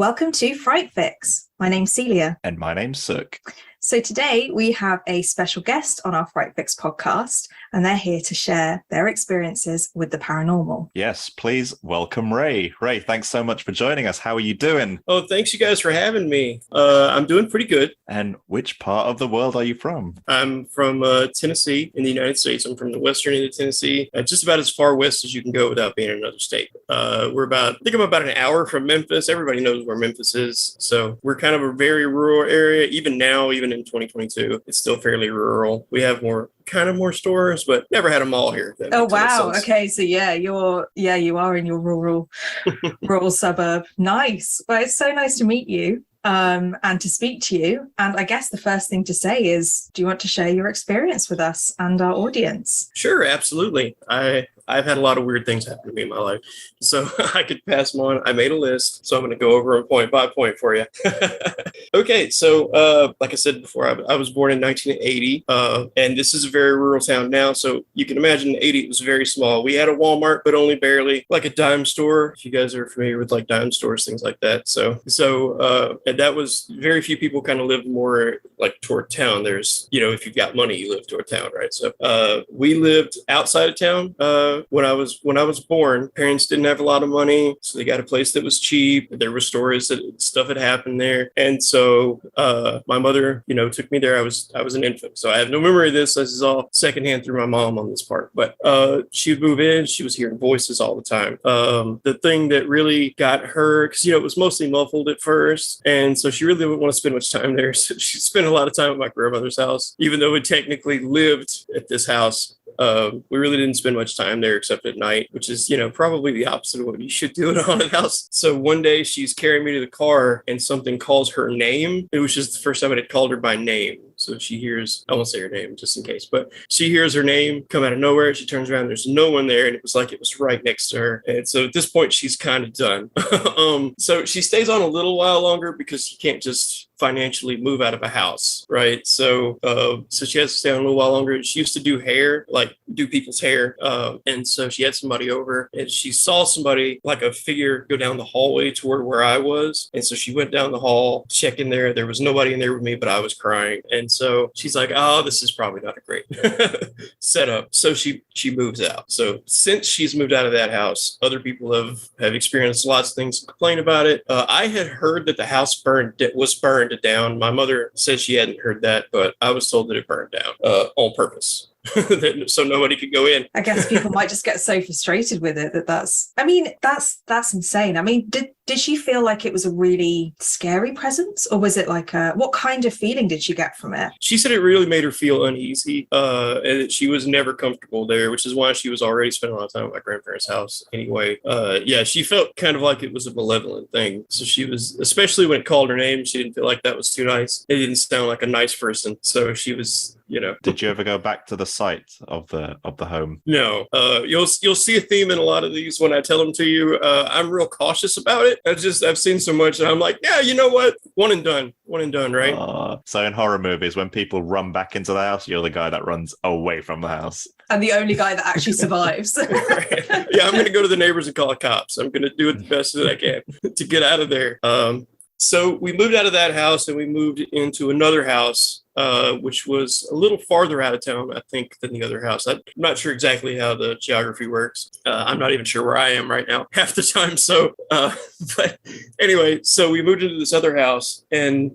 Welcome to Fright. My name's Celia. And my name's Sook. So today we have a special guest on our Fright podcast, and they're here to share their experiences with the paranormal. Yes, please welcome Ray. Ray, thanks so much for joining us. How are you doing? Oh, thanks you guys for having me. I'm doing pretty good. And which part of the world are you from? I'm from Tennessee in the United States. I'm from the western end of Tennessee, just about as far west as you can go without being in another state. I think I'm about an hour from Memphis. Everybody knows where Memphis is. So we're kind of a very rural area. Even now, even in 2022, it's still fairly rural. We have more stores, but never had a mall here. Oh wow! Okay, so you are in your rural suburb. Nice. Well, it's so nice to meet you and to speak to you. And I guess the first thing to say is, do you want to share your experience with us and our audience? Sure, absolutely. I've had a lot of weird things happen to me in my life, so I could pass them on. I made a list, so I'm going to go over them point by point for you. Okay, so like I said before, I was born in 1980, and this is a very rural town now, so you can imagine in 80 it was very small. We had a Walmart, but only barely, like a dime store, if you guys are familiar with like dime stores, things like that. So and that was, very few people kind of lived more like toward town. There's, if you've got money, you live toward town, right? So we lived outside of town. When I was born, parents didn't have a lot of money, so they got a place that was cheap. There were stories that stuff had happened there, and so my mother, took me there. I was an infant, so I have no memory of this. This is all secondhand through my mom on this part. But she would move in. She was hearing voices all the time. The thing that really got her, because it was mostly muffled at first, and so she really didn't want to spend much time there. So she spent a lot of time at my grandmother's house, even though we technically lived at this house. We really didn't spend much time there except at night, which is, probably the opposite of what you should do in a haunted house. So one day she's carrying me to the car and something calls her name. It was just the first time it had called her by name. So she hears, I won't say her name just in case, but she hears her name come out of nowhere. She turns around, there's no one there. And it was like, it was right next to her. And so at this point, she's kind of done. So she stays on a little while longer because you can't just financially move out of a house, right? So she has to stay on a little while longer. She used to do hair, like do people's hair. And so she had somebody over and she saw somebody, like a figure, go down the hallway toward where I was. And so she went down the hall, checking there. There was nobody in there with me, but I was crying. And so she's like, oh, this is probably not a great setup. So she moves out. So since she's moved out of that house, other people have experienced lots of things and complain about it. I had heard that the house was burned down. My mother says she hadn't heard that, but I was told that it burned down on purpose. So nobody could go in. I guess people might just get so frustrated with it that's insane. I mean, did she feel like it was a really scary presence, or was it like what kind of feeling did she get from it? She said it really made her feel uneasy, and that she was never comfortable there, which is why she was already spending a lot of time at my grandparents' house anyway. She felt kind of like it was a malevolent thing. So she was, especially when it called her name, she didn't feel like that was too nice. It didn't sound like a nice person. So she was, Did you ever go back to the site of the home? No. You'll see a theme in a lot of these when I tell them to you. I'm real cautious about it. I've seen so much and I'm like, yeah, you know what? One and done, right? So in horror movies, when people run back into the house, you're the guy that runs away from the house. And the only guy that actually survives. Right. Yeah, I'm going to go to the neighbors and call the cops. I'm going to do it the best that I can to get out of there. So we moved out of that house and we moved into another house, which was a little farther out of town, I think, than the other house. I'm not sure exactly how the geography works. I'm not even sure where I am right now half the time. So, but anyway, so we moved into this other house and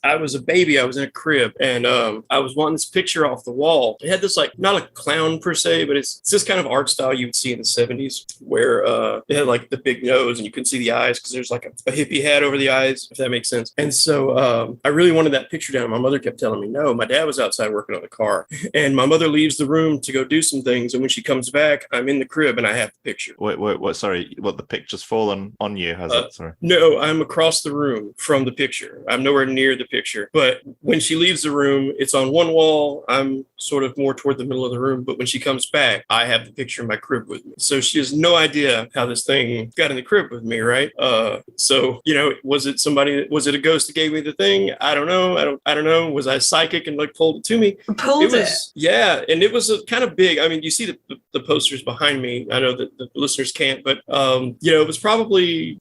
I was a baby. I was in a crib and I was wanting this picture off the wall. It had this, like, not a clown per se, but it's this kind of art style you would see in the 70s where it had like the big nose and you couldn't see the eyes because there's like a hippie hat over the eyes, if that makes sense. And so I really wanted that picture down. My mother kept telling me no. My dad was outside working on the car and my mother leaves the room to go do some things, and when she comes back, I'm in the crib and I have the picture. Wait, sorry, what, the picture's fallen on you, has it? Sorry. No, I'm across the room from the picture. I'm nowhere near the picture, but when she leaves the room, it's on one wall. I'm sort of more toward the middle of the room, but when she comes back, I have the picture in my crib with me. So she has no idea how this thing got in the crib with me, right? So was it a ghost that gave me the thing? I don't know. I don't know. Was I psychic and like pulled it to me. Pulled it. Yeah, and it was a kind of big. I mean, you see the posters behind me. I know that the listeners can't, but it was probably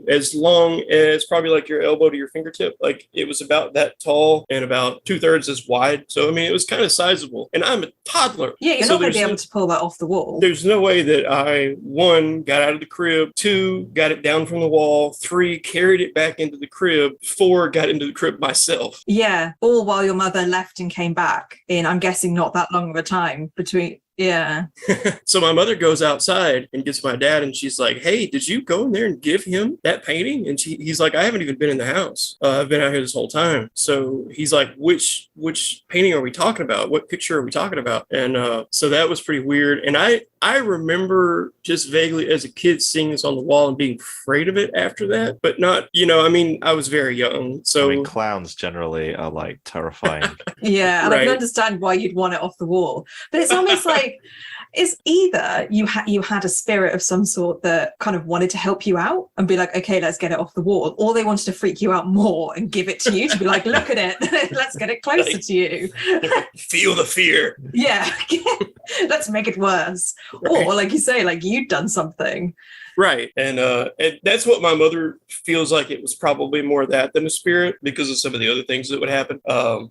as long as probably like your elbow to your fingertip. Like it was about that tall and about 2/3 as wide. So I mean, it was kind of sizable. And I'm a toddler. Yeah, you're not going to be able to pull that off the wall. There's no way that I, 1, got out of the crib, 2, got it down from the wall, 3, carried it back into the crib, 4, got into the crib myself. Yeah, all while your mother left and came back in, I'm guessing, not that long of a time between. Yeah. So my mother goes outside and gets my dad, and she's like, "Hey, did you go in there and give him that painting?" And he's like, "I haven't even been in the house. I've been out here this whole time." So he's like, which painting are we talking about? What picture are we talking about? And so that was pretty weird. And I remember just vaguely as a kid seeing this on the wall and being afraid of it after that, but not, I was very young. So I mean, clowns generally are like terrifying. Yeah, and I can understand why you'd want it off the wall. But it's almost like it's either you had a spirit of some sort that kind of wanted to help you out and be like, okay, let's get it off the wall, or they wanted to freak you out more and give it to you to be like, look at it, let's get it closer to you. Feel the fear. Yeah, let's make it worse. Right. Or like you say, like you'd done something. Right. And that's what my mother feels like. It was probably more that than a spirit because of some of the other things that would happen.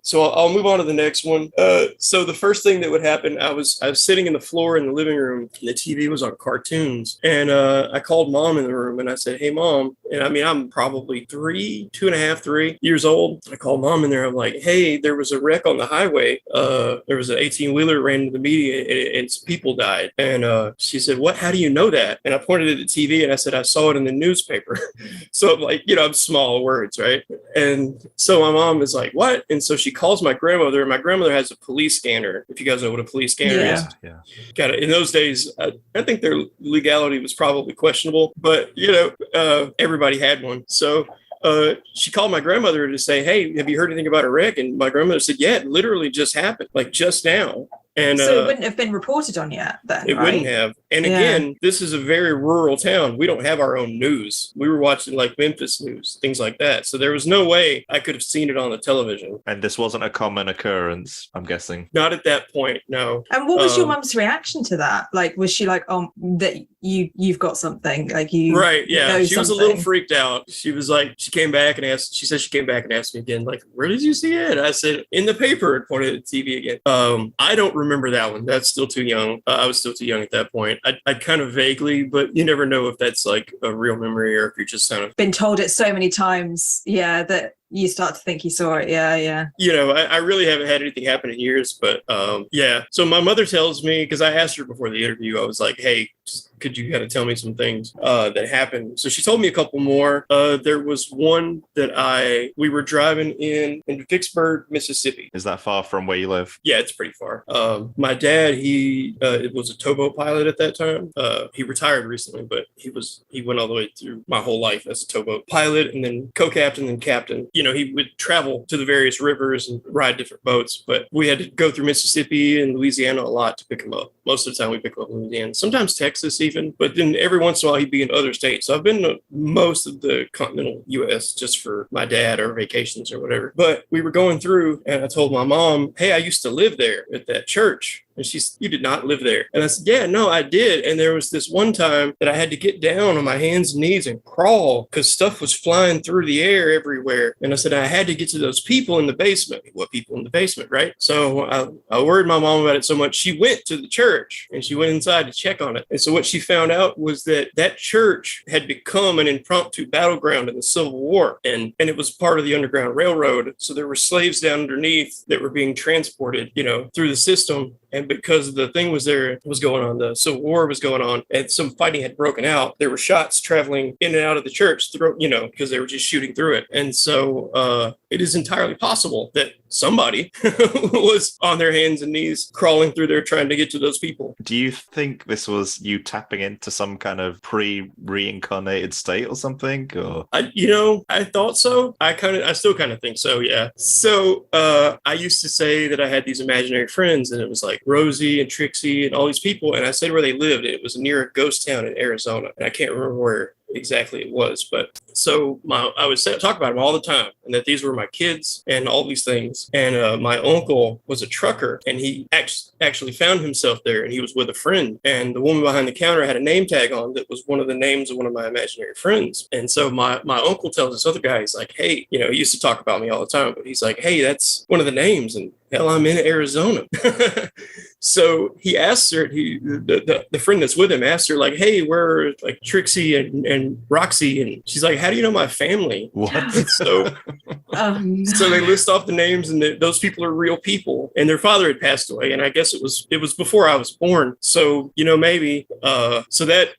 So I'll move on to the next one. So the first thing that would happen, I was sitting in the floor in the living room, and the TV was on cartoons. And I called Mom in the room and I said, "Hey, Mom." And I mean, I'm probably 3 years old. I called Mom in there. I'm like, "Hey, there was a wreck on the highway. There was an 18-wheeler ran into the media and people died." And she said, "What? How do you know that?" And I pointed at the TV and I said, "I saw it in the newspaper." So I'm like, I'm small words, right? And so my mom is like, "What?" And so she calls my grandmother, and my grandmother has a police scanner. If you guys know what a police scanner is. Yeah. Got it. In those days, I think their legality was probably questionable, but everybody had one. So she called my grandmother to say, "Hey, have you heard anything about a wreck?" And my grandmother said, "Yeah, it literally just happened, like just now." And so it wouldn't have been reported on yet then, it wouldn't have. And again, this is a very rural town. We don't have our own news. We were watching like Memphis news, things like that. So there was no way I could have seen it on the television. And this wasn't a common occurrence, I'm guessing. Not at that point, no. And what was your mum's reaction to that? Like, was she like, "Oh, that you've got something, like you?" Right, yeah. She was a little something? freaked out. She was like, she came back and asked me again, like, "Where did you see it?" I said, "In the paper," and pointed at the TV again. I don't remember that one. That's still too young. I was still too young at that point. I kind of vaguely, but you never know if that's like a real memory or if you're just kind of been told it so many times, that you start to think you saw it. Yeah. I really haven't had anything happen in years, but So my mother tells me, because I asked her before the interview, I was like, "Hey, could you kind of tell me some things that happened?" So she told me a couple more. There was one that we were driving in Vicksburg, Mississippi. Is that far from where you live? Yeah, it's pretty far. My dad, he was a towboat pilot at that time. He retired recently, but he went all the way through my whole life as a towboat pilot, and then co-captain and captain. He would travel to the various rivers and ride different boats, but we had to go through Mississippi and Louisiana a lot to pick him up. Most of the time we pick him up in Louisiana, sometimes Texas even, but then every once in a while he'd be in other states. So I've been to most of the continental U.S. just for my dad or vacations or whatever. But we were going through and I told my mom, "Hey, I used to live there at that church." And she said, "You did not live there." And I said, "Yeah, no, I did." And there was this one time that I had to get down on my hands and knees and crawl because stuff was flying through the air everywhere. And I said, I had to get to those people in the basement. What people in the basement, right? So I worried my mom about it so much. She went to the church and she went inside to check on it. And so what she found out was that church had become an impromptu battleground in the Civil War. And it was part of the Underground Railroad. So there were slaves down underneath that were being transported, through the system. And because the thing was going on, the Civil War was going on, and some fighting had broken out, there were shots traveling in and out of the church, because they were just shooting through it. And so it is entirely possible that somebody was on their hands and knees crawling through there trying to get to those people. Do you think this was you tapping into some kind of pre-reincarnated state or something? Or I thought so. I still kind of think so, yeah. So I used to say that I had these imaginary friends, and it was like Rosie and Trixie and all these people, and I said where they lived, and it was near a ghost town in Arizona, and I can't remember where. exactly it was. But so I was talking about them all the time, and that these were my kids and all these things. And my uncle was a trucker, and he actually found himself there, and he was with a friend. And the woman behind the counter had a name tag on that was one of the names of one of my imaginary friends. And so my uncle tells this other guy, he's like, hey, he used to talk about me all the time, but he's like, hey, that's one of the names. And hell, I'm in Arizona. So he asks her, the friend that's with him asked her, like, hey, where are like Trixie and Roxy? And she's like, how do you know my family? What? So they list off the names, and those people are real people. And their father had passed away, and I guess it was before I was born. So maybe so that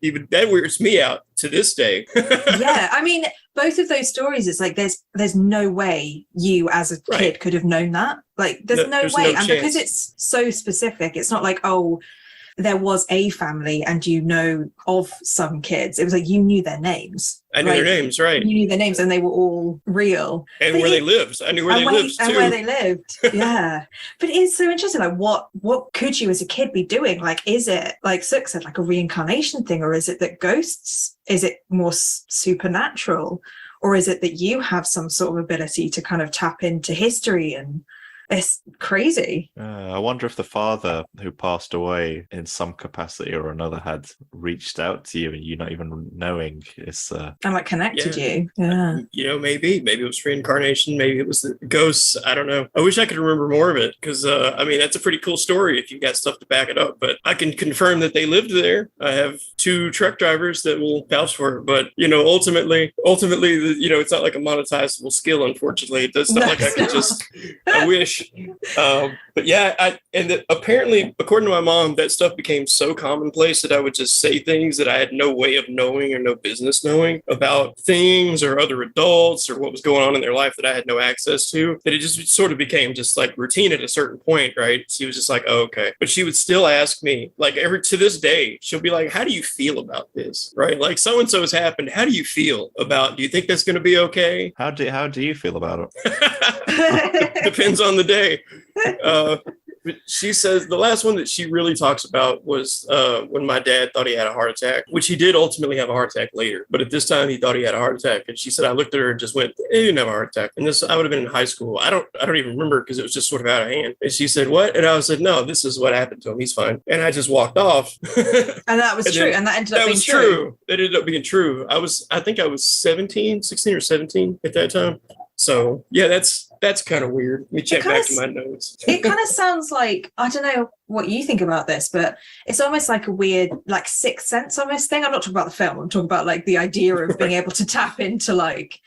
weirds me out to this day. Yeah, I mean, both of those stories, it's like there's no way you as a kid could have known that. Like there's no way. And because it's so specific, it's not like, oh, there was a family and of some kids. It was like you knew their names. I knew their names, right? You knew their names, and they were all real. And where they lived. I knew where they lived too. And where they lived. Yeah. But it's so interesting. Like, what could you as a kid be doing? Like, is it, like Sook said, like a reincarnation thing, or is it that ghosts? Is it more supernatural, or is it that you have some sort of ability to kind of tap into history? And it's crazy. I wonder if the father who passed away in some capacity or another had reached out to you and you not even knowing. It's and like connected you. Yeah. Maybe it was reincarnation. Maybe it was the ghosts. I don't know. I wish I could remember more of it, because I mean, that's a pretty cool story if you got stuff to back it up. But I can confirm that they lived there. I have 2 truck drivers that will vouch for it. But ultimately, it's not like a monetizable skill. Unfortunately, it does not like I could just. I wish. But yeah, apparently, according to my mom, that stuff became so commonplace that I would just say things that I had no way of knowing or no business knowing about things or other adults or what was going on in their life that I had no access to, that it just sort of became just like routine at a certain point, right? She was just like, oh, okay. But she would still ask me, like, to this day, she'll be like, how do you feel about this? Right? Like, so-and-so has happened. How do you feel about, do you think that's going to be okay? How do you feel about it? Depends on the day. She says the last one that she really talks about was when my dad thought he had a heart attack, which he did ultimately have a heart attack later. But at this time, he thought he had a heart attack. And she said, I looked at her and just went, he didn't have a heart attack. And I would have been in high school. I don't even remember, because it was just sort of out of hand. And she said, what? And I said, no, this is what happened to him. He's fine. And I just walked off. And that was true. And that ended up being true. That ended up being true. I think I was 16 or 17 at that time. So yeah, that's kind of weird. Let me check back to my notes. It kind of sounds like, I don't know what you think about this, but it's almost like a weird, like Sixth Sense almost thing. I'm not talking about the film. I'm talking about like the idea of being able to tap into like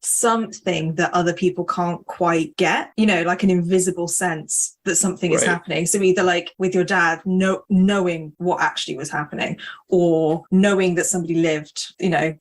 something that other people can't quite get, like an invisible sense that something is happening. So either like with your dad, knowing what actually was happening, or knowing that somebody lived,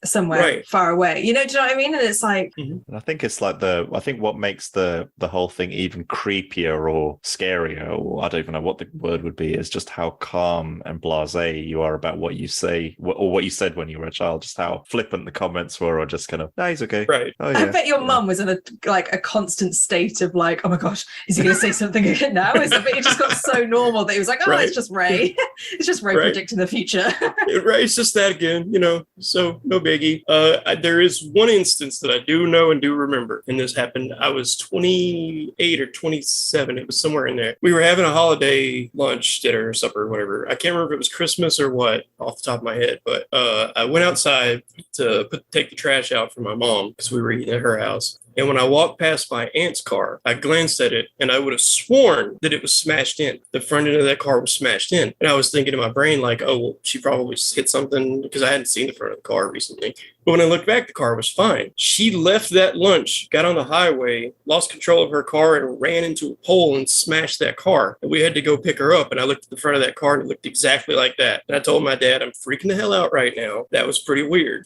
somewhere far away. Do you know what I mean? And it's like, and I think it's like I think what makes the whole thing even creepier or scarier, or I don't even know what the word would be, is just how calm and blasé you are about what you say, or what you said when you were a child, just how flippant the comments were, or just kind of, no, he's okay. Right. Oh, yeah. I bet your mum was in a constant state of like, oh my gosh, is he going to say something again now? But it just got so normal that he was like, oh, it's just Ray. It's just Ray predicting the future. Right, it's just that again, so no biggie. There is one instance that I do know and do remember, and this happened. I was 28 or 27. It was somewhere in there. We were having a holiday lunch, dinner, supper, whatever. I can't remember if it was Christmas or what off the top of my head, but I went outside to take the trash out for my mom because we were eating at her house. And when I walked past my aunt's car, I glanced at it and I would have sworn that it was smashed in. The front end of that car was smashed in. And I was thinking in my brain, like, oh, well, she probably hit something, because I hadn't seen the front of the car recently. But when I looked back, the car was fine. She left that lunch, got on the highway, lost control of her car, and ran into a pole and smashed that car. And we had to go pick her up. And I looked at the front of that car and it looked exactly like that. And I told my dad, I'm freaking the hell out right now. That was pretty weird.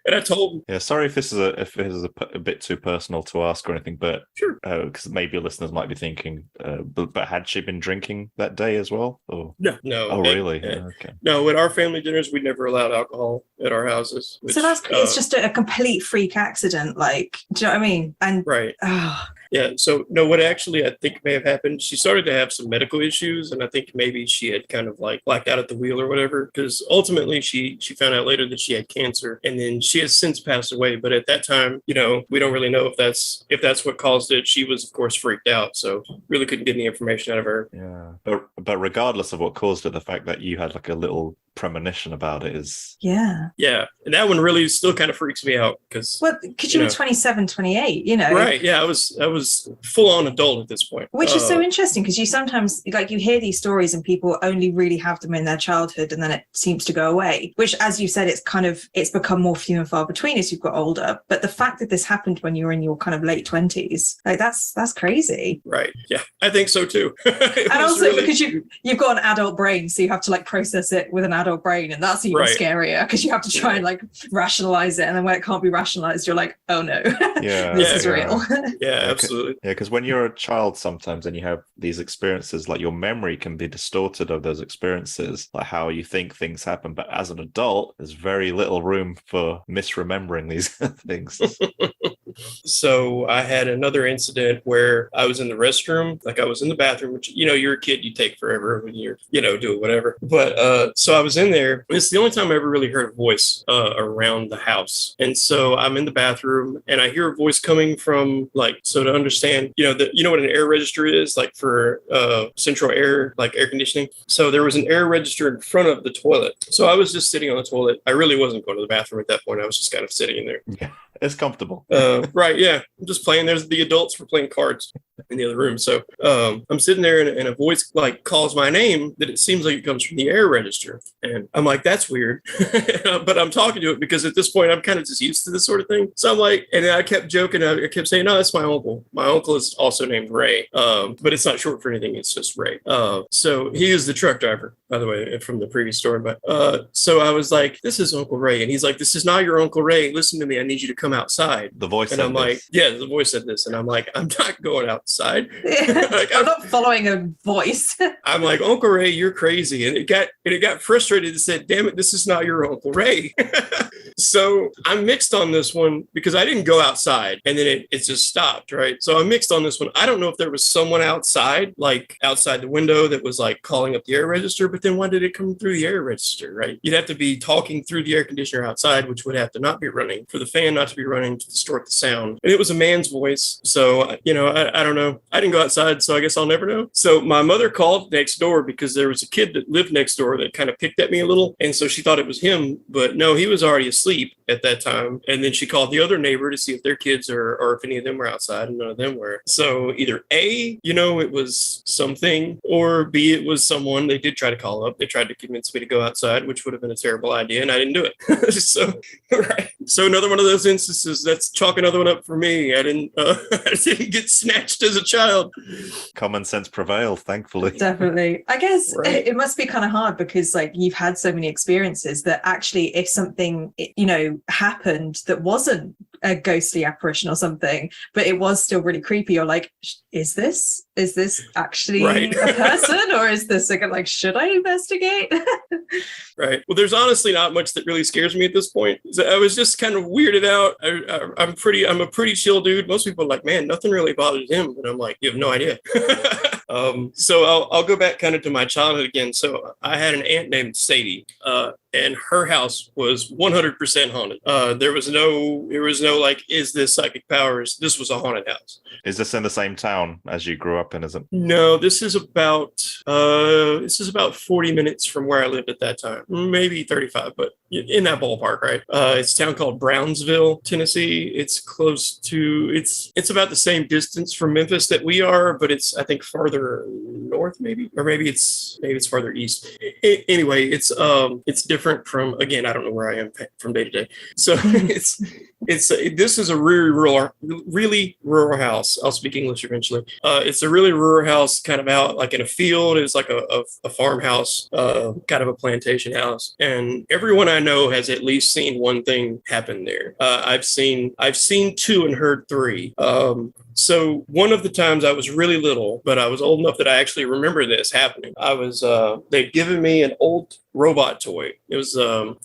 And I told him, yeah, sorry if this is a bit too personal to ask or anything, but sure, because maybe listeners might be thinking, but had she been drinking that day as well? Or? No. Oh, really? Okay. No, at our family dinners, we never allowed alcohol at our houses. Which, so it's just a complete freak accident. Like, do you know what I mean? And right. Yeah. So no, what actually I think may have happened, she started to have some medical issues, and I think maybe she had kind of like blacked out at the wheel or whatever. Because ultimately, she found out later that she had cancer, and then she has since passed away. But at that time, we don't really know if that's what caused it. She was, of course, freaked out, so really couldn't get any information out of her. Yeah, but regardless of what caused it, the fact that you had like a little premonition about it is yeah, and that one really still kind of freaks me out because you were 27, 28, right. Yeah, I was full on adult at this point, which is so interesting because you sometimes like you hear these stories and people only really have them in their childhood and then it seems to go away, which, as you said, it's become more few and far between as you've got older. But the fact that this happened when you were in your kind of late 20s, like that's crazy. Right. Yeah, I think so too. And also because you've got an adult brain, so you have to like process it with an adult brain, and that's even scarier because you have to try and like rationalize it, and then when it can't be rationalized, you're like, oh no, this is real. Yeah, absolutely. Yeah, because when you're a child sometimes and you have these experiences, like your memory can be distorted of those experiences, like how you think things happen. But as an adult, there's very little room for misremembering these things. So I had another incident where I was in the restroom, like I was in the bathroom, which, you're a kid, you take forever when you're, doing whatever. But so I was in there. It's the only time I ever really heard a voice around the house. And so I'm in the bathroom and I hear a voice coming from so to understand, you know what an air register is, like for central air, like air conditioning. So there was an air register in front of the toilet. So I was just sitting on the toilet. I really wasn't going to the bathroom at that point. I was just kind of sitting in there. Yeah, it's comfortable. Right. Yeah. I'm just playing. There's the adults were playing cards in the other room. So I'm sitting there and a voice calls my name that it seems like it comes from the air register. And I'm like, that's weird. But I'm talking to it because at this point I'm kind of just used to this sort of thing. So I'm like, and I kept joking. I kept saying, no, that's my uncle. My uncle is also named Ray. But it's not short for anything. It's just Ray. So he is the truck driver, by the way, from the previous story. But so I was like, this is Uncle Ray. And he's like, this is not your Uncle Ray. Listen to me. I need you to come outside. The voice and said I'm like, this. yeah, the voice said this. And I'm like, I'm not going outside. I'm not following a voice. I'm like, Uncle Ray, you're crazy. And it got frustrated and said, damn it, this is not your Uncle Ray. So I'm mixed on this one because I didn't go outside and then it just stopped, right? So I'm mixed on this one. I don't know if there was someone outside, like outside the window that was like calling up the air register, but then why did it come through the air register, right? You'd have to be talking through the air conditioner outside, which would have to not be running, for the fan not to be running to distort the sound. And it was a man's voice. So, I don't know. I didn't go outside, so I guess I'll never know. So my mother called next door because there was a kid that lived next door that kind of picked at me a little. And so she thought it was him, but no, he was already asleep at that time. And then she called the other neighbor to see if their kids or if any of them were outside, and none of them were. So either A, it was something, or B, it was someone. They did try to call up. They tried to convince me to go outside, which would have been a terrible idea, and I didn't do it. So, right. So another one of those instances, that's chalk another one up for me. I didn't get snatched as a child. Common sense prevailed, thankfully. Definitely. I guess it must be kind of hard because you've had so many experiences that actually if something, happened that wasn't a ghostly apparition or something, but it was still really creepy, you're like, is this actually a person, or is this should I investigate? Right. Well, there's honestly not much that really scares me at this point. So I was just kind of weirded out. I'm a pretty chill dude. Most people are like, man, nothing really bothers him. But I'm like, you have no idea. So I'll go back kind of to my childhood again. So I had an aunt named Sadie, and her house was 100% haunted. There was no like, is this psychic powers? This was a haunted house. Is this in the same town as you grew up in? Is it? No, this is about 40 minutes from where I lived at that time, maybe 35, but in that ballpark, right? It's a town called Brownsville, Tennessee. It's close to, it's about the same distance from Memphis that we are, but it's, I think, farther north, maybe, or maybe it's farther east. Anyway, it's different from, again, I don't know where I am from day to day. So this is a really rural house. I'll speak English eventually. It's a really rural house, kind of out like in a field. It's like a farmhouse, kind of a plantation house. And everyone I know has at least seen one thing happen there. I've seen two and heard three. So one of the times I was really little, but I was old enough that I actually remember this happening. They'd given me an old robot toy. It was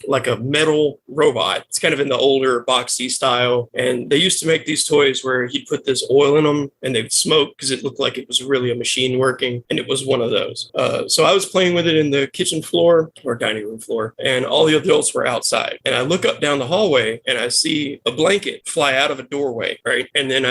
like a metal robot. It's kind of in the older boxy style. And they used to make these toys where he'd put this oil in them and they'd smoke because it looked like it was really a machine working. And it was one of those. So I was playing with it in the kitchen floor or dining room floor, and all the adults were outside. And I look up down the hallway and I see a blanket fly out of a doorway, right? And then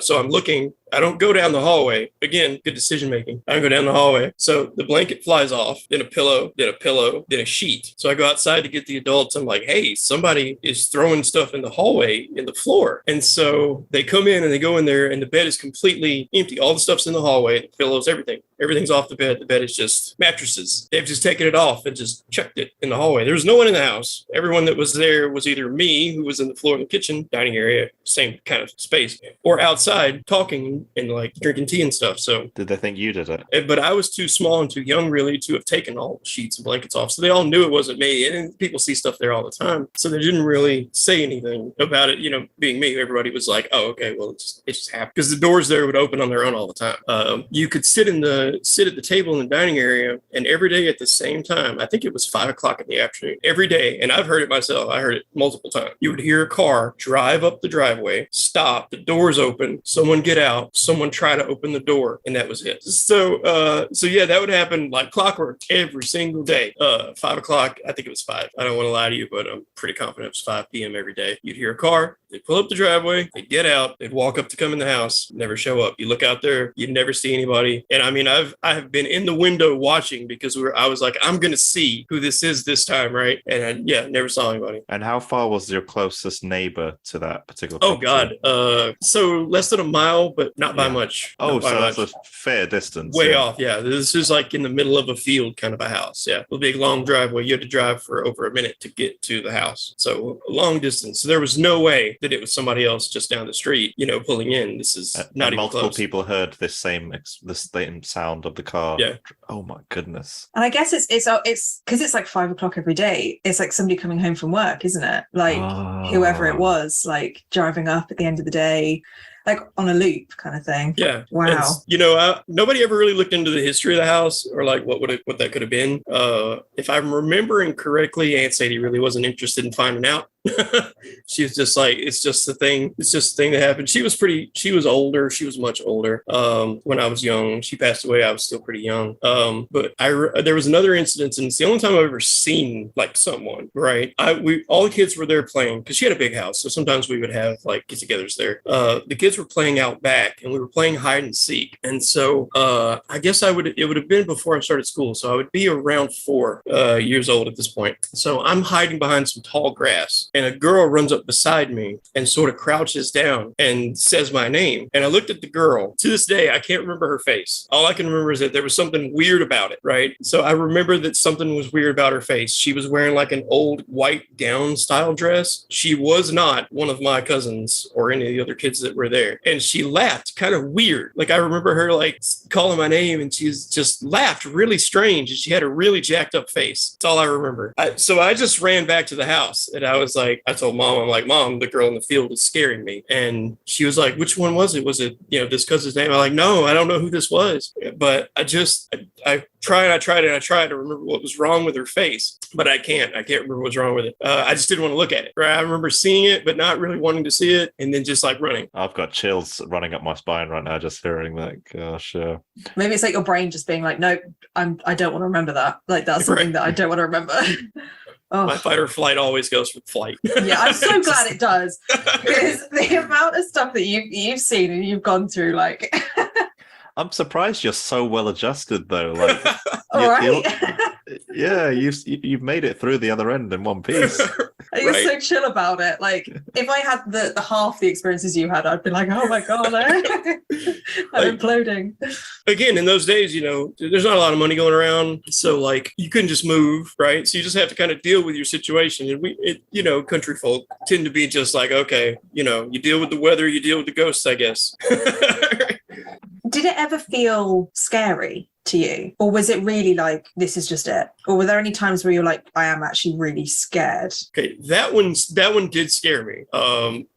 so I'm looking. I don't go down the hallway. Again, good decision making. I don't go down the hallway. So the blanket flies off, then a pillow, then a sheet. So I go outside to get the adults. I'm like, hey, somebody is throwing stuff in the hallway in the floor. And so they come in and they go in there and the bed is completely empty. All the stuff's in the hallway, the pillows, everything. Everything's off the bed. The bed is just mattresses. They've just taken it off and just chucked it in the hallway. There was no one in the house. Everyone that was there was either me, who was in the floor in the kitchen, dining area, same kind of space, or outside talking and like drinking tea and stuff. So did they think you did it? But I was too small and too young really to have taken all the sheets and blankets off. So they all knew it wasn't me. And people see stuff there all the time. So they didn't really say anything about it, being me. Everybody was like, oh, okay, well, it just happened. Because the doors there would open on their own all the time. You could sit at the table in the dining area, and every day at the same time, I think it was 5 o'clock in the afternoon, every day, and I've heard it myself, I heard it multiple times, you would hear a car drive up the driveway, stop, the doors open, someone get out, someone try to open the door, and that was it. So yeah, that would happen like clockwork every single day. 5 o'clock, I think it was 5. I don't want to lie to you, but I'm pretty confident it was 5 p.m. every day. You'd hear a car, they'd pull up the driveway, they'd get out, they'd walk up to come in the house, never show up. You look out there, you'd never see anybody. And I mean, I have been in the window watching because I was like, I'm going to see who this is this time, right? And never saw anybody. And how far was your closest neighbor to that particular property? Oh, God. So less than a mile, but not by much. Oh, so that's a fair distance. Way off, yeah. This is like in the middle of a field kind of a house, yeah. A big, long driveway. You had to drive for over a minute to get to the house. So a long distance. So there was no way that it was somebody else just down the street, pulling in. This is not even multiple close. People heard the same sound of the car. Yeah. Oh my goodness. And I guess it's because it's like 5 o'clock every day. It's like somebody coming home from work, isn't it? Like whoever it was, like driving up at the end of the day, like on a loop kind of thing. Yeah. Wow. Nobody ever really looked into the history of the house or like what that could have been. If I'm remembering correctly, Aunt Sadie really wasn't interested in finding out. She was just like, it's just the thing that happened. She was older. She was much older. When I was young, she passed away. I was still pretty young. But there was another incident, and it's the only time I've ever seen like someone, right? All the kids were there playing because she had a big house. So sometimes we would have like get-togethers there. The kids were playing out back and we were playing hide and seek. And so, I guess it would have been before I started school. So I would be around 4 years old at this point. So I'm hiding behind some tall grass. And a girl runs up beside me and sort of crouches down and says my name. And I looked at the girl. To this day, I can't remember her face. All I can remember is that there was something weird about it, right? So I remember that something was weird about her face. She was wearing like an old white gown style dress. She was not one of my cousins or any of the other kids that were there. And she laughed kind of weird. Like I remember her like calling my name and she's just laughed really strange. And she had a really jacked up face. That's all I remember. So I just ran back to the house and I was like, I told Mom, I'm like, Mom, the girl in the field is scaring me. And she was like, which one was it? Was it, this cousin's name? I'm like, no, I don't know who this was. But I tried to remember what was wrong with her face, but I can't remember what's wrong with it. I just didn't want to look at it. Right? I remember seeing it, but not really wanting to see it. And then just like running. I've got chills running up my spine right now, just hearing that. Gosh. Maybe it's like your brain just being like, nope, I don't want to remember that. Like that's something that I don't want to remember. Oh. My fight or flight always goes for flight. Yeah, I'm so glad it does. Because the amount of stuff that you've seen and you've gone through, like I'm surprised you're so well adjusted though. Like all right. Yeah, you've made it through the other end in one piece. You're so chill about it. Like if I had the half the experiences you had, I'd be like, oh my god, I'm imploding. Again, in those days, there's not a lot of money going around, so like you couldn't just move, right? So you just have to kind of deal with your situation. And country folk tend to be just like, okay, you deal with the weather, you deal with the ghosts, I guess. Did it ever feel scary to you? Or was it really like, this is just it? Or were there any times where you're like, I am actually really scared? Okay, that one did scare me.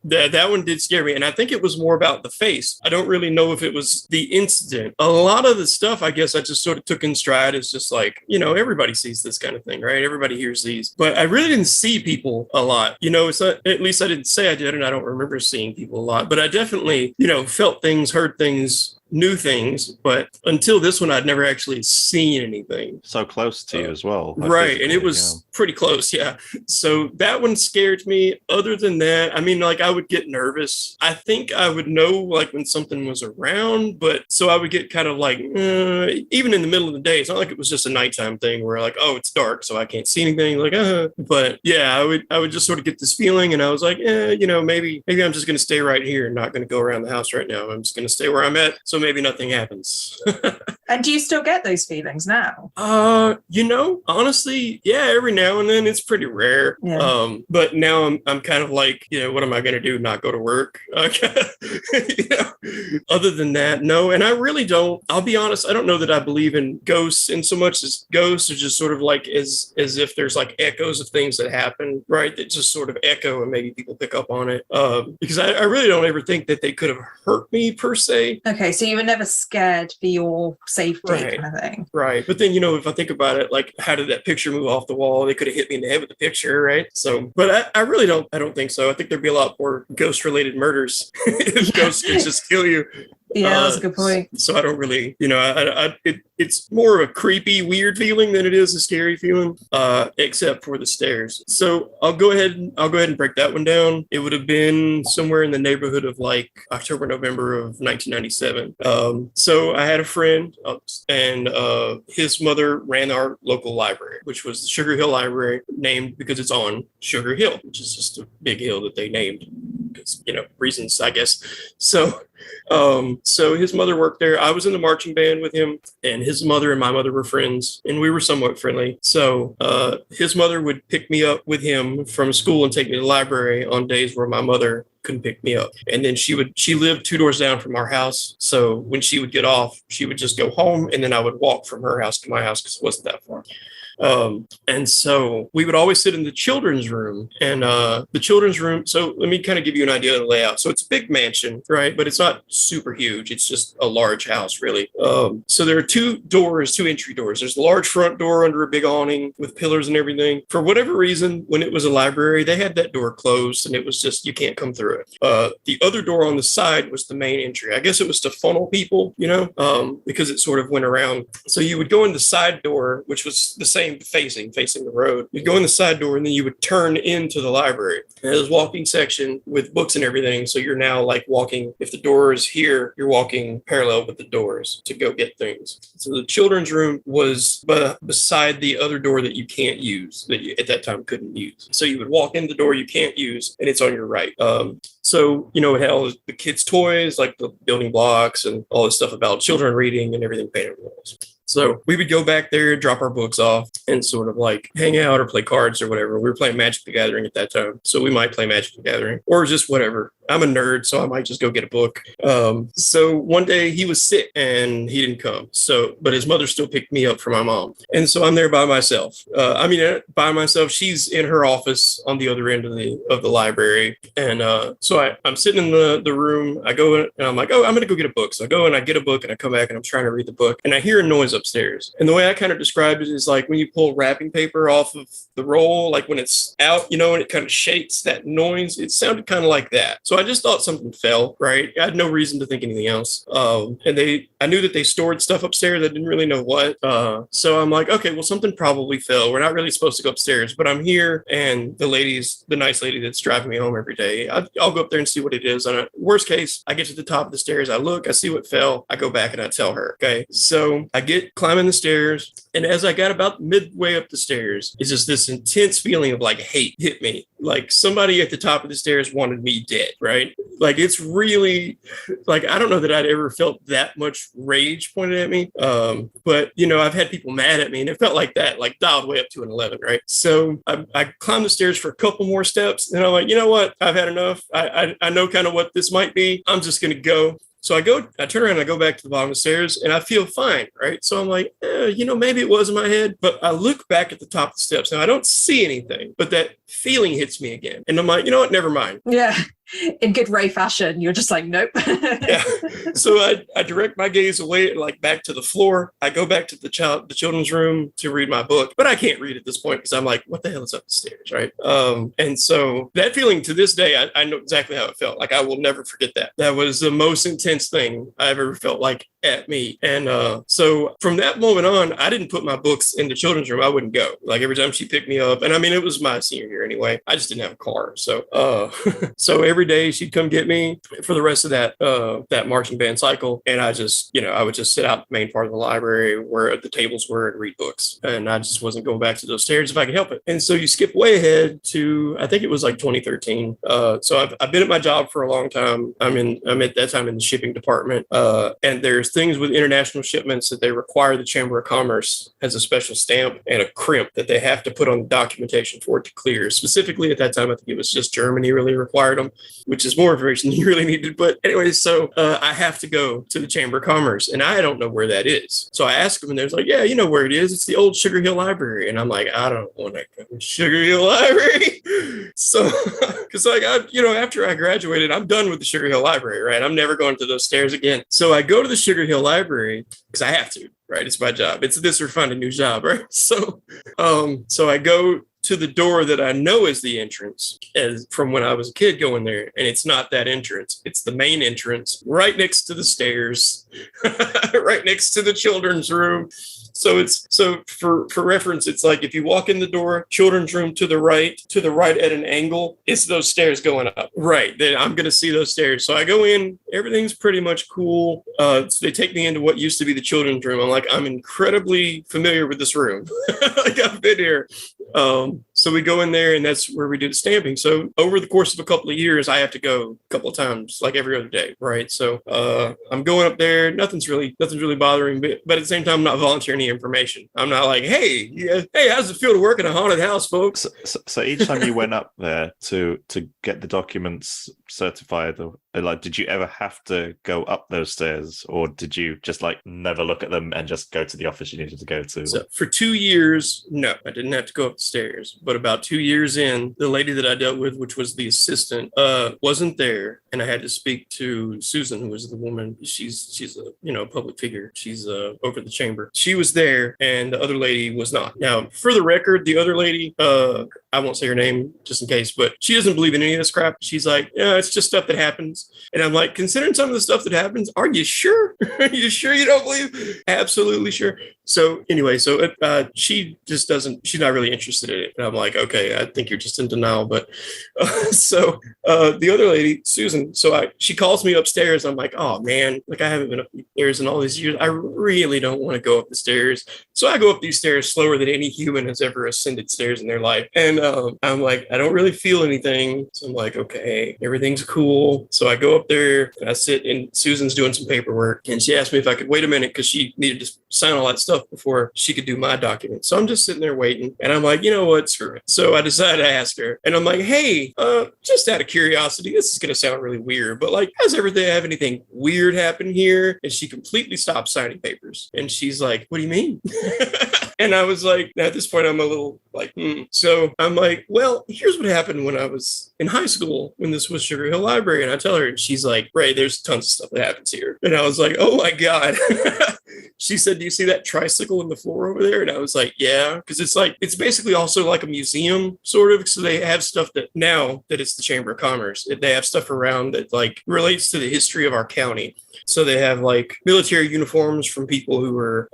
That one did scare me, and I think it was more about the face. I don't really know if it was the incident. A lot of the stuff, I guess, I just sort of took in stride as just like, everybody sees this kind of thing, right? Everybody hears these, but I really didn't see people a lot. It's not, at least I didn't say I did, and I don't remember seeing people a lot. But I definitely, felt things, heard things, knew things, but until this one, I'd never actually seen anything. So close to you as well. Right. And it was pretty close. Yeah. So that one scared me. Other than that, I mean, like I would get nervous. I think I would know like when something was around, but so I would get kind of like, even in the middle of the day, it's not like it was just a nighttime thing where like, oh, it's dark, so I can't see anything. Like, but yeah, I would just sort of get this feeling, and I was like, maybe I'm just going to stay right here and not going to go around the house right now. I'm just going to stay where I'm at. So maybe nothing happens. And do you still get those feelings now? Honestly, yeah, every now and then. It's pretty rare. Yeah. But now I'm kind of like, what am I going to do? Not go to work? Other than that, no. And I really don't, I'll be honest, I don't know that I believe in ghosts in so much as ghosts are just sort of like as if there's like echoes of things that happen, right? That just sort of echo and maybe people pick up on it. Because I really don't ever think that they could have hurt me per se. Okay, so you were never scared for your safety kind of thing. Right. But then, if I think about it, like how did that picture move off the wall? They could have hit me in the head with the picture, right? So, but I really don't think so. I think there'd be a lot more ghost related murders if ghosts could just kill you. Yeah, that's a good point. So I don't really, it's more of a creepy, weird feeling than it is a scary feeling, except for the stairs. So I'll go ahead and break that one down. It would have been somewhere in the neighborhood of like October, November of 1997. So I had a friend, and his mother ran our local library, which was the Sugar Hill Library, named because it's on Sugar Hill, which is just a big hill that they named because, reasons, I guess. So his mother worked there. I was in the marching band with him, and his mother and my mother were friends, and we were somewhat friendly. So his mother would pick me up with him from school and take me to the library on days where my mother couldn't pick me up. And then she lived 2 doors down from our house. So when she would get off, she would just go home, and then I would walk from her house to my house because it wasn't that far. And so we would always sit in the children's room, and the children's room. So let me kind of give you an idea of the layout. So it's a big mansion, right? But it's not super huge. It's just a large house, really. So there are 2 entry doors. There's a large front door under a big awning with pillars and everything. For whatever reason, when it was a library, they had that door closed, and it was just, you can't come through it. The other door on the side was the main entry. I guess it was to funnel people, because it sort of went around. So you would go in the side door, which was the same facing the road. You'd go in the side door, and then you would turn into the library. And there's a walking section with books and everything. So you're now like walking, if the door is here, you're walking parallel with the doors to go get things. So the children's room was beside the other door that you can't use, that you at that time couldn't use. So you would walk in the door you can't use, and it's on your right. So, it had all the kids' toys, like the building blocks and all this stuff about children reading and everything painted on the walls. So we would go back there, drop our books off, and sort of like hang out or play cards or whatever. We were playing Magic the Gathering at that time. So we might play Magic the Gathering or just whatever. I'm a nerd, so I might just go get a book. So one day he was sick and he didn't come. But his mother still picked me up for my mom. And so I'm there by myself. By myself. She's in her office on the other end of the library. And so I'm sitting in the room. I go in and I'm like, oh, I'm going to go get a book. So I go and I get a book and I come back and I'm trying to read the book. And I hear a noise upstairs. And the way I kind of describe it is like when you pull wrapping paper off of the roll, like when it's out, and it kind of shakes, that noise. It sounded kind of like that. So I just thought something fell, right? I had no reason to think anything else. And I knew that they stored stuff upstairs. I didn't really know what. So I'm like, okay, well, something probably fell. We're not really supposed to go upstairs, but I'm here. And the nice lady that's driving me home every day, I'll go up there and see what it is. And worst case, I get to the top of the stairs. I look, I see what fell. I go back and I tell her, okay? So I get climbing the stairs. And as I got about midway up the stairs, it's just this intense feeling of like hate hit me. Like somebody at the top of the stairs wanted me dead, right? Like it's really like, I don't know that I'd ever felt that much rage pointed at me. But I've had people mad at me and it felt like that, like dialed way up to an 11, right? So I climbed the stairs for a couple more steps and I'm like, you know what? I've had enough. I know kind of what this might be. I'm just going to go. So I turn around and I go back to the bottom of the stairs and I feel fine, right? So I'm like, maybe it was in my head, but I look back at the top of the steps. Now I don't see anything, but that feeling hits me again. And I'm like, you know what? Never mind. Yeah. In good Ray fashion, you're just like, nope. Yeah. So I direct my gaze away, like back to the floor. I go back to the children's room to read my book, but I can't read at this point because I'm like, what the hell is up the stairs, right? And so that feeling to this day, I know exactly how it felt. Like I will never forget that. That was the most intense thing I've ever felt like at me. And so from that moment on, I didn't put my books in the children's room. I wouldn't go. Like every time she picked me up, and I mean, it was my senior year anyway. I just didn't have a car. So so every day she'd come get me for the rest of that marching band cycle. And I just, I would just sit out the main part of the library where the tables were and read books. And I just wasn't going back to those stairs if I could help it. And so you skip way ahead to, I think it was like 2013. So I've been at my job for a long time. I'm at that time in the shipping department. And there's things with international shipments that they require the Chamber of Commerce has a special stamp and a crimp that they have to put on the documentation for it to clear. Specifically at that time, I think it was just Germany really required them, which is more information than you really needed. But anyway, so I have to go to the Chamber of Commerce and I don't know where that is. So I ask them and they're like, yeah, you know where it is. It's the old Sugar Hill Library. And I'm like, I don't want to go to Sugar Hill Library. So, because after I graduated, I'm done with the Sugar Hill Library, right? I'm never going to those stairs again. So I go to the Sugar Hill Library because I have to, right? It's my job. It's this or find a new job, right? So I go to the door that I know is the entrance as from when I was a kid going there. And it's not that entrance. It's the main entrance right next to the stairs, right next to the children's room. So for reference, it's like if you walk in the door, children's room to the right at an angle, it's those stairs going up. Right. Then I'm going to see those stairs. So I go in, everything's pretty much cool. So they take me into what used to be the children's room. I'm incredibly familiar with this room. Like I've been here. So we go in there and that's where we do the stamping. So over the course of a couple of years, I have to go a couple of times, like every other day. Right. So, I'm going up there. Nothing's really bothering me, but at the same time, I'm not volunteering any information. I'm not like, hey, how's it feel to work in a haunted house, folks? So each time you went up there to get the documents certified, did you ever have to go up those stairs, or did you just never look at them and just go to the office you needed to go to? So for 2 years, no, I didn't have to go up the stairs. But about 2 years in, the lady that I dealt with, which was the assistant, wasn't there, and I had to speak to Susan, who was the woman. She's a public figure. She's over the chamber. She was there, and the other lady was not. Now, for the record, the other lady, I won't say her name just in case, but she doesn't believe in any of this crap. She's like, yeah, it's just stuff that happens. And I'm like, considering some of the stuff that happens, are you sure? Are you sure you don't believe? Absolutely sure. So anyway, she just doesn't, she's not really interested in it. And I'm like, okay, I think you're just in denial. But the other lady, Susan, she calls me upstairs. I'm like, oh man, I haven't been up the stairs in all these years. I really don't want to go up the stairs. So I go up these stairs slower than any human has ever ascended stairs in their life. And I'm like, I don't really feel anything. So I'm like, okay, everything's cool. So I go up there and I sit, and Susan's doing some paperwork, and she asked me if I could wait a minute because she needed to sign all that stuff before she could do my document. So I'm just sitting there waiting, and I'm like, you know what, screw it. So I decided to ask her, and I'm like, hey, just out of curiosity, this is going to sound really weird, but has anything weird happen here? And she completely stopped signing papers. And she's like, what do you mean? And I was like, at this point, I'm a little So I'm like, well, here's what happened when I was in high school, when this was Sugar Hill Library. And I tell her, and she's like, Ray, there's tons of stuff that happens here. And I was like, oh my God. She said, do you see that tricycle in the floor over there? And I was like, yeah, because it's basically also like a museum, sort of. So they have stuff that now that it's the Chamber of Commerce, they have stuff around that relates to the history of our county. So they have military uniforms from people who were,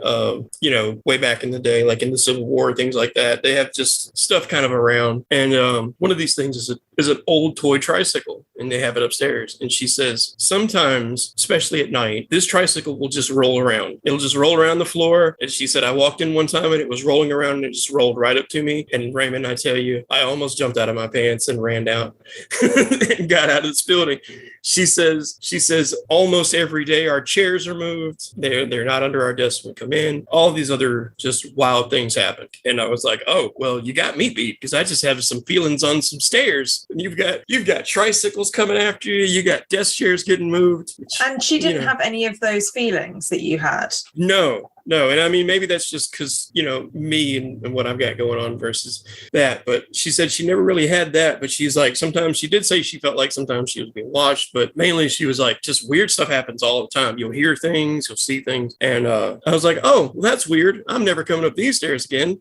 way back in the day, in the Civil War, things like that. They have just stuff kind of around. And one of these things is an old toy tricycle, and they have it upstairs. And she says, sometimes, especially at night, this tricycle will just roll around It'll just roll around the floor. And she said, I walked in one time and it was rolling around and it just rolled right up to me. And Raymond, I tell you, I almost jumped out of my pants and ran down and got out of this building. She says almost every day our chairs are moved. They're not under our desks when we come in. All these other just wild things happen. And I was like, oh, well, you got me beat because I just have some feelings on some stairs. And you've got tricycles coming after you. You got desk chairs getting moved. Which, and she didn't have any of those feelings that you had? No. And I mean, maybe that's just because, me and what I've got going on versus that. But she said she never really had that. But she's like, sometimes she did say she felt like sometimes she was being watched. But mainly she was like, just weird stuff happens all the time. You'll hear things, you'll see things. And I was like, oh, well, that's weird. I'm never coming up these stairs again.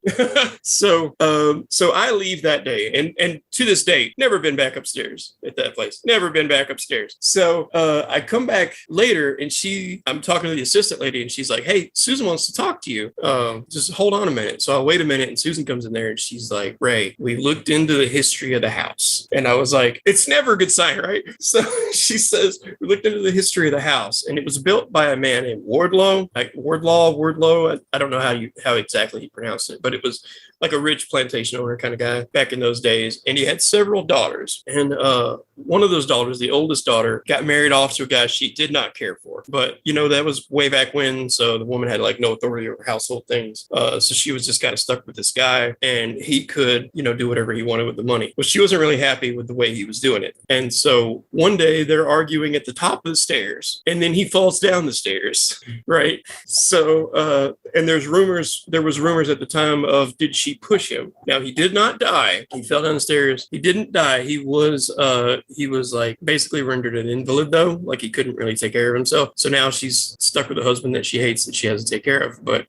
So I leave that day. And to this day, never been back upstairs at that place. Never been back upstairs. So I come back later and I'm talking to the assistant lady and she's like, hey, Susan wants to talk to you. Just hold on a minute. So I'll wait a minute and Susan comes in there and she's like, Ray, we looked into the history of the house. And I was like, it's never a good sign, right? So she says, we looked into the history of the house and it was built by a man named Wardlow. I don't know how exactly he pronounced it, but it was like a rich plantation owner kind of guy back in those days. And he had several daughters. And one of those daughters, the oldest daughter, got married off to a guy she did not care for. But, that was way back when. So the woman had like no authority over household things. So she was just kind of stuck with this guy and he could, do whatever he wanted with the money. But she wasn't really happy with the way he was doing it. And so one day they're arguing at the top of the stairs and then he falls down the stairs. Right. So, and there was rumors at the time of, did she push him? Now he did not die. He fell down the stairs. He didn't die. He was like basically rendered an invalid though. Like he couldn't really take care of himself. So now she's stuck with a husband that she hates that she has to take care of. But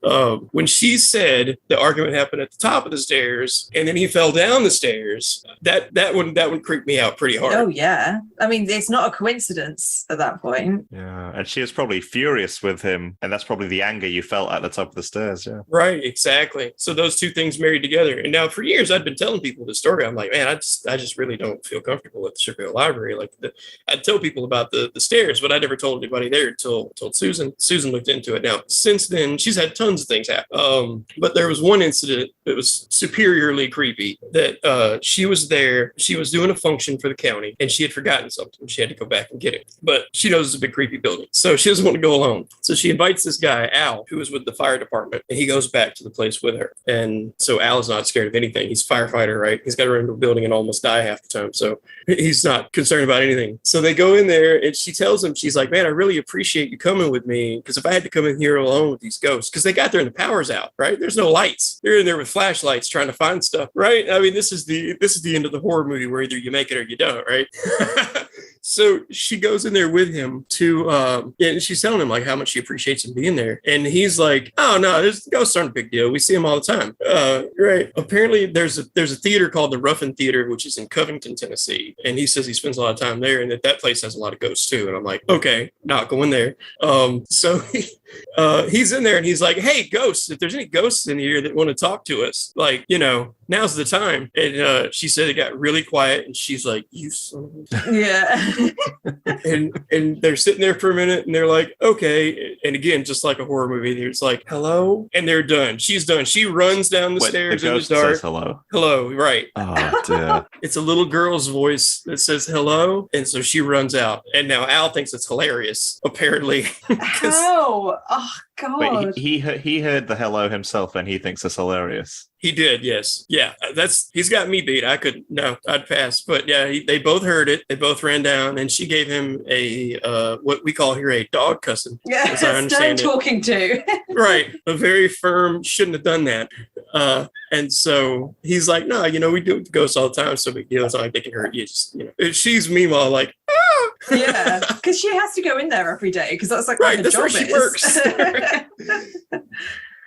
when she said the argument happened at the top of the stairs and then he fell down the stairs, that one creeped me out pretty hard. Oh yeah. I mean, it's not a coincidence at that point. Yeah. And she was probably furious with him. And that's probably the anger you felt at the top of the stairs. Yeah. Right. Exactly. So those two things married together. And now for years I'd been telling people this story. I'm like, man, I just really don't feel comfortable at the Sugarhill Library. Like I'd tell people about the stairs, but I never told anybody there until Susan. Susan looked into it. Now, since then, she's had tons of things happen. But there was one incident that was superiorly creepy that she was there. She was doing a function for the county and she had forgotten something. She had to go back and get it. But she knows it's a big creepy building. So she doesn't want to go alone. So she invites this guy, Al, who was with the fire department, and he goes back to the place with her. And so Al is not scared of anything. He's a firefighter, right? He's got to run into a building and almost die half the time. So he's not concerned about anything. So they go in there and she tells him, she's like, man, I really appreciate you coming with me because if I had to come in here alone with these ghosts, because they got there and the power's out, right? There's no lights. They're in there with flashlights trying to find stuff, right? I mean, this is the end of the horror movie where either you make it or you don't, right? So she goes in there with him to, and she's telling him like how much she appreciates him being there. And he's like, oh no, ghosts aren't a big deal. We see them all the time. Right. Apparently there's a theater called the Ruffin Theater, which is in Covington, Tennessee. And he says he spends a lot of time there and that place has a lot of ghosts too. And I'm like, okay, not going there. So he's in there and he's like, hey, ghosts, if there's any ghosts in here that want to talk to us, like, now's the time. And she said it got really quiet and she's like, you son of a... Yeah. and they're sitting there for a minute and they're like, okay. And again, just like a horror movie, it's like, hello. And they're done. She's done. She runs down the stairs in the dark. Says hello. Hello. Right. Oh, dear. It's a little girl's voice that says hello. And so she runs out. And now Al thinks it's hilarious, apparently. How? Oh, God. But he heard the hello himself and he thinks it's hilarious. He did, yes. Yeah, he's got me beat. I'd pass. But yeah, they both heard it. They both ran down and she gave him a, what we call here a dog cussing. Yeah, stern talking to. Right. A very firm, shouldn't have done that. And so he's like, no, we do it with ghosts all the time. So big deal. It's not like they can hurt you. Just, And she's meanwhile like, ah! Yeah, because she has to go in there every day because that's like right. That's where she works.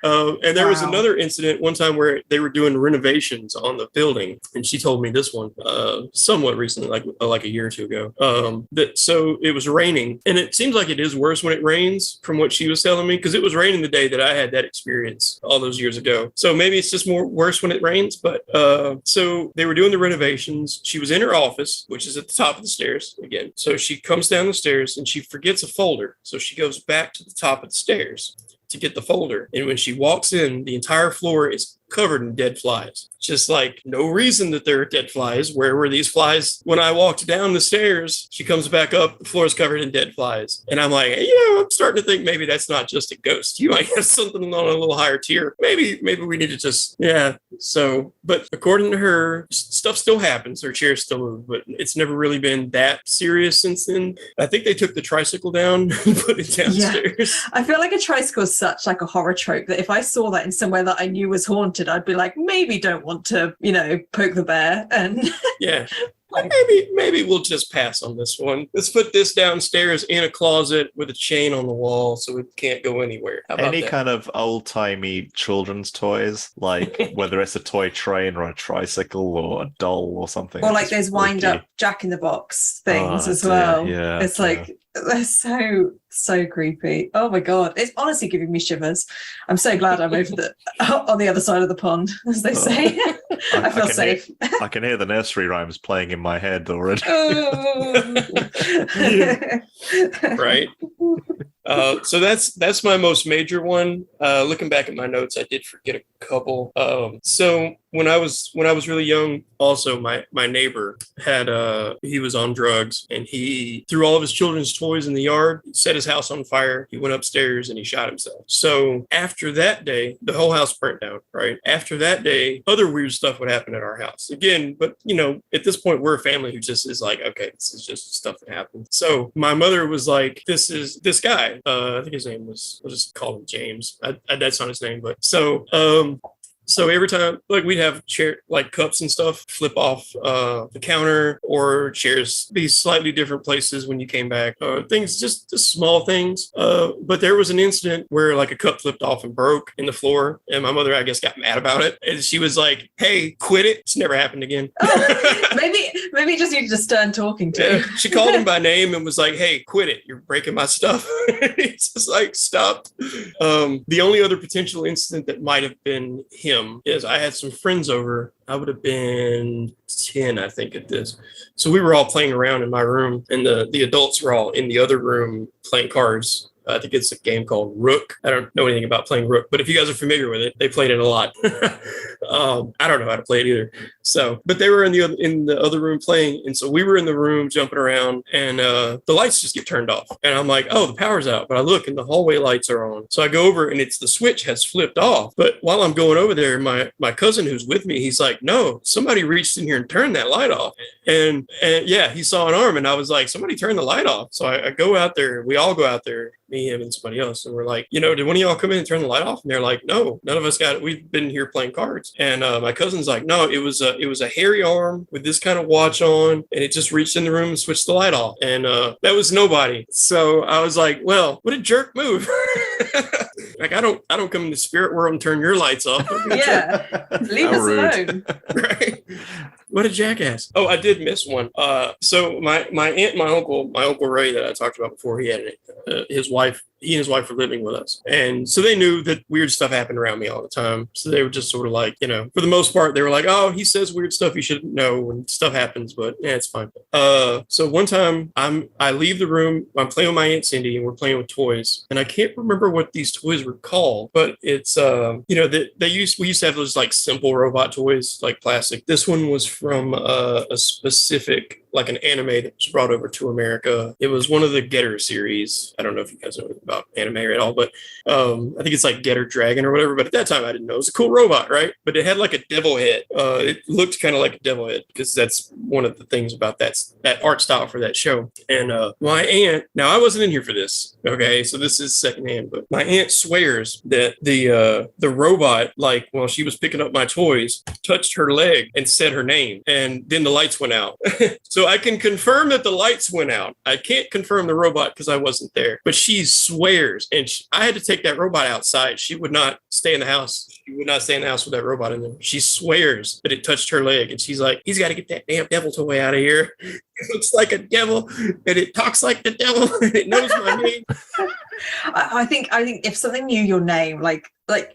And there was another incident one time where they were doing renovations on the building, and she told me this one somewhat recently, like a year or two ago. So it was raining, and it seems like it is worse when it rains, from what she was telling me, because it was raining the day that I had that experience all those years ago. So maybe it's just worse when it rains. But so they were doing the renovations. She was in her office, which is at the top of the stairs again. So she comes down the stairs and she forgets a folder. So she goes back to the top of the stairs. to get the folder. And when she walks in, the entire floor is covered in dead flies. Just like no reason that there are dead flies. Where were these flies when I walked down the stairs? She comes back up, the floor is covered in dead flies. And I'm like, I'm starting to think maybe that's not just a ghost. You might have something on a little higher tier. Maybe we need to just, So, but according to her, stuff still happens. Her chair still moves, but it's never really been that serious since then. I think they took the tricycle down and put it downstairs. Yeah. I feel like a tricycle is such like a horror trope that if I saw that in somewhere that I knew was haunted, I'd be like, maybe don't want to, poke the bear. And yeah. Maybe we'll just pass on this one. Let's put this downstairs in a closet with a chain on the wall so it can't go anywhere. How about Any that? kind of old-timey children's toys, like whether it's a toy train or a tricycle or a doll or something. Or like those wind-up Jack in the Box things as well. Yeah, it's like they're so creepy. Oh my god, it's honestly giving me shivers. I'm so glad I'm over on the other side of the pond, as they say. I feel safe. I can hear the nursery rhymes playing in my head already. Right. So that's my most major one. Looking back at my notes, I did forget a couple. So when I was really young, also my neighbor had he was on drugs, and he threw all of his children's toys in the yard, set his house on fire. He went upstairs and he shot himself. So after that day, the whole house burnt down. Right after that day, other weird stuff would happen at our house again. But at this point, we're a family who just is like, okay, this is just stuff that happens. So my mother was like, this is this guy. I think his name was, we'll just call him James. That's not his name, but so every time, like, we'd have cups and stuff flip off the counter, or chairs be slightly different places when you came back. Things, just small things. But there was an incident where like a cup flipped off and broke in the floor, and my mother, I guess, got mad about it, and she was like, "Hey, quit it! It's never happened again." Oh, maybe just needed a stern talking to. She called him by name and was like, "Hey, quit it! You're breaking my stuff." It's just like, stop. The only other potential incident that might have been him is I had some friends over. I would have been 10, I think, at this. So we were all playing around in my room, and the adults were all in the other room playing cards. I think it's a game called Rook. I don't know anything about playing Rook, but if you guys are familiar with it, they played it a lot. I don't know how to play it either. So, but they were in the other room playing, and so we were in the room jumping around, and the lights just get turned off. And I'm like, oh, the power's out. But I look, and the hallway lights are on. So I go over, and it's the switch has flipped off. But while I'm going over there, my cousin who's with me, he's like, no, somebody reached in here and turned that light off. And yeah, he saw an arm, and I was like, somebody turned the light off. So I go out there. We all go out there, me, him, and somebody else. And we're like, did one of y'all come in and turn the light off? And they're like, no, none of us got it. We've been here playing cards. And my cousin's like, no, it was a hairy arm with this kind of watch on, and it just reached in the room and switched the light off. And that was nobody. So I was like, well, what a jerk move. Like, I don't come in the spirit world and turn your lights off. Yeah, leave us alone. Right. What a jackass. Oh, I did miss one. So my aunt, my uncle Ray that I talked about before, he had his wife. He and his wife were living with us. And so they knew that weird stuff happened around me all the time. So they were just sort of like, for the most part, they were like, oh, he says weird stuff you shouldn't know when stuff happens, but yeah, it's fine. So one time I leave the room, I'm playing with my Aunt Cindy, and we're playing with toys. And I can't remember what these toys were called, but it's, we used to have those like simple robot toys, like plastic. This one was from a specific, like an anime that was brought over to America. It was one of the Getter series. I don't know if you guys know about anime at all, but I think it's like Getter Dragon or whatever. But at that time, I didn't know. It was a cool robot, right? But it had like a devil head. It looked kind of like a devil head, because that's one of the things about that art style for that show. And my aunt, now I wasn't in here for this, okay? So this is secondhand, but my aunt swears that the robot, like while she was picking up my toys, touched her leg and said her name, and then the lights went out. So I can confirm that the lights went out. I can't confirm the robot because I wasn't there, but she swears, and I had to take that robot outside. She would not stay in the house. She would not stay in the house with that robot in there. She swears that it touched her leg, and she's like, he's got to get that damn devil toy out of here. It looks like a devil, and it talks like the devil, and it knows my name. I think if something knew your name, like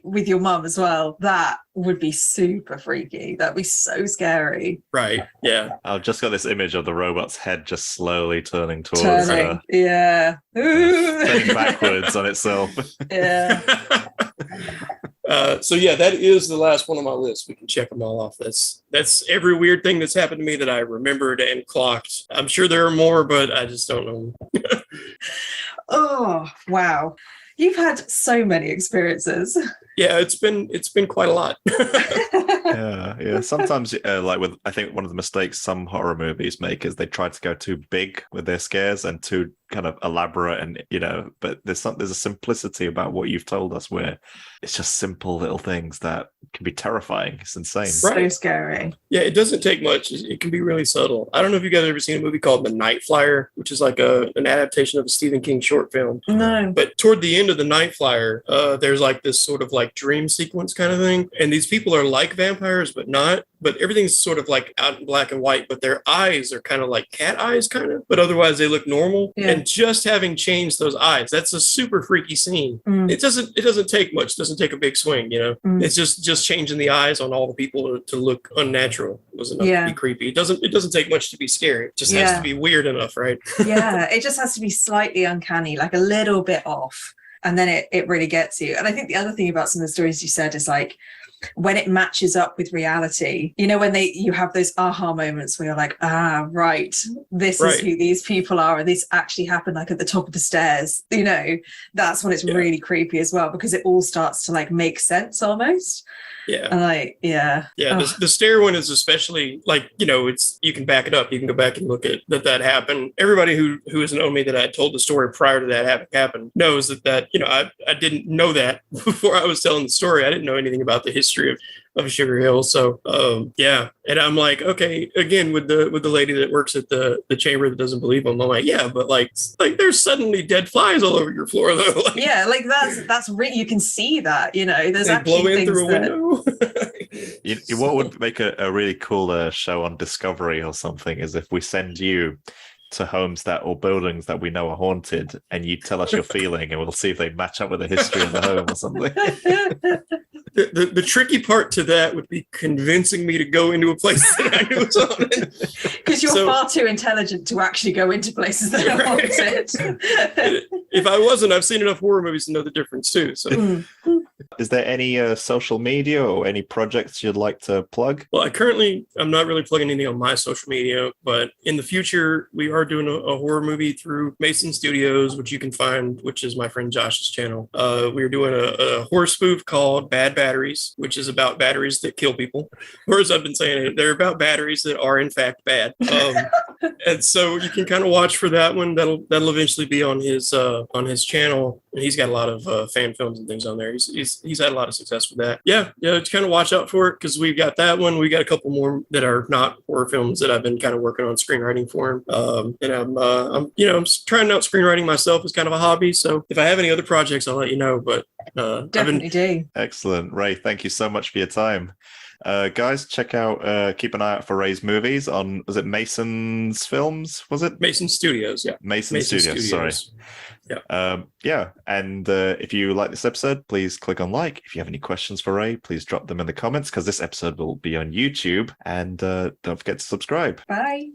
with your mum as well, that would be super freaky. That'd be so scary. Right. Yeah. I've just got this image of the robot's head just slowly turning towards her. Yeah. So turning backwards on itself. Yeah. So yeah, that is the last one on my list. We can check them all off. That's every weird thing that's happened to me that I remembered and clocked. I'm sure there are more, but I just don't know. Oh, wow. You've had so many experiences. Yeah, it's been quite a lot. Yeah. Sometimes, like with, I think one of the mistakes some horror movies make is they try to go too big with their scares and too kind of elaborate, and but there's a simplicity about what you've told us where it's just simple little things that can be terrifying. It's insane. So scary. Yeah, it doesn't take much. It can be really subtle. I don't know if you guys have ever seen a movie called The Night Flyer, which is like an adaptation of a Stephen King short film. No. But toward the end of The Night Flyer, there's like this sort of like dream sequence kind of thing. And these people are like vampires, but not. But everything's sort of like out in black and white, but their eyes are kind of like cat eyes, kind of. But otherwise, they look normal. Yeah. And just having changed those eyes, that's a super freaky scene. It doesn't take much. It doesn't take a big swing, It's just changing the eyes on all the people to look unnatural was enough to be creepy. It doesn't take much to be scary. It just has to be weird enough, right? Yeah, it just has to be slightly uncanny, like a little bit off, and then it really gets you. And I think the other thing about some of the stories you said is like when it matches up with reality, when you have those aha moments where you're like, right, this is who these people are, and this actually happened like at the top of the stairs, that's when it's really creepy as well, because it all starts to like make sense almost. Yeah. And like, yeah. The stair one is especially like, it's, you can back it up. You can go back and look at that happened. Everybody who has known me that I told the story prior to that happened knows that I didn't know that before I was telling the story. I didn't know anything about the history of Sugar Hill. So and I'm like, okay, again with the lady that works at the chamber that doesn't believe them, I'm like, yeah, but like there's suddenly dead flies all over your floor though. Like, yeah, like that's really, you can see that, there's they actually blow in things through a window. What would make a really cool show on Discovery or something is if we send you to homes or buildings that we know are haunted, and you tell us your feeling, and we'll see if they match up with the history of the home or something. The tricky part to that would be convincing me to go into a place that I knew was haunted. Because you're far too intelligent to actually go into places that are haunted. If I wasn't, I've seen enough horror movies to know the difference too. So. Is there any social media or any projects you'd like to plug? Well, I'm not really plugging anything on my social media, but in the future, we are doing a horror movie through Mason Studios, which you can find, which is my friend Josh's channel. We're doing a horror spoof called Bad Batteries, which is about batteries that kill people. Or as I've been saying it, they're about batteries that are in fact bad. And so you can kind of watch for that one. That'll eventually be on his channel. And he's got a lot of fan films and things on there. He's had a lot of success with that. Yeah, to kind of watch out for it, because we've got that one. We got a couple more that are not horror films that I've been kind of working on screenwriting for him. And I'm trying out screenwriting myself as kind of a hobby. So if I have any other projects, I'll let you know. But definitely do. Excellent, Ray. Thank you so much for your time. Guys, check out, keep an eye out for Ray's movies on, was it Mason's Films? Was it? Mason Studios, yeah. Mason Studios, sorry. Yeah. And if you like this episode, please click on like. If you have any questions for Ray, please drop them in the comments, because this episode will be on YouTube. And don't forget to subscribe. Bye.